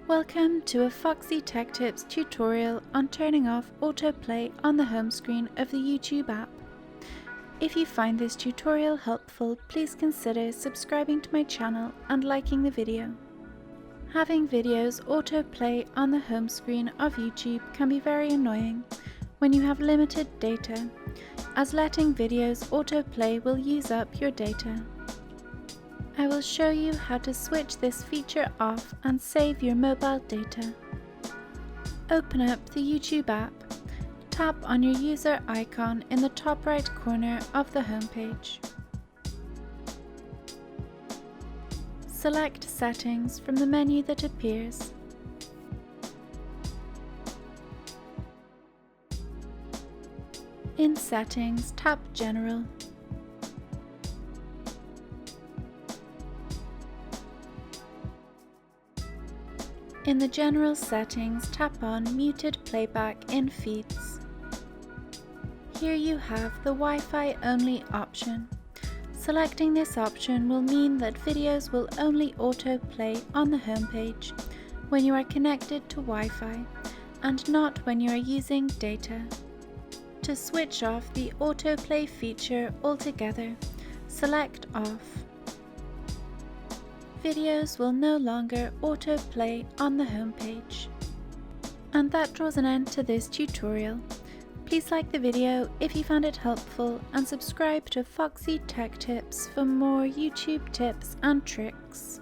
Welcome to a Foxy Tech Tips tutorial on turning off autoplay on the home screen of the YouTube app. If you find this tutorial helpful, please consider subscribing to my channel and liking the video. Having videos autoplay on the home screen of YouTube can be very annoying when you have limited data, as letting videos autoplay will use up your data. I will show you how to switch this feature off and save your mobile data. Open up the YouTube app. Tap on your user icon in the top right corner of the homepage. Select Settings from the menu that appears. In Settings, tap General. In the General settings, tap on Muted Playback in Feeds. Here you have the Wi-Fi only option. Selecting this option will mean that videos will only autoplay on the homepage when you are connected to Wi-Fi and not when you are using data. To switch off the autoplay feature altogether, select Off. Videos will no longer autoplay on the homepage. And that draws an end to this tutorial. Please like the video if you found it helpful and subscribe to Foxy Tech Tips for more YouTube tips and tricks.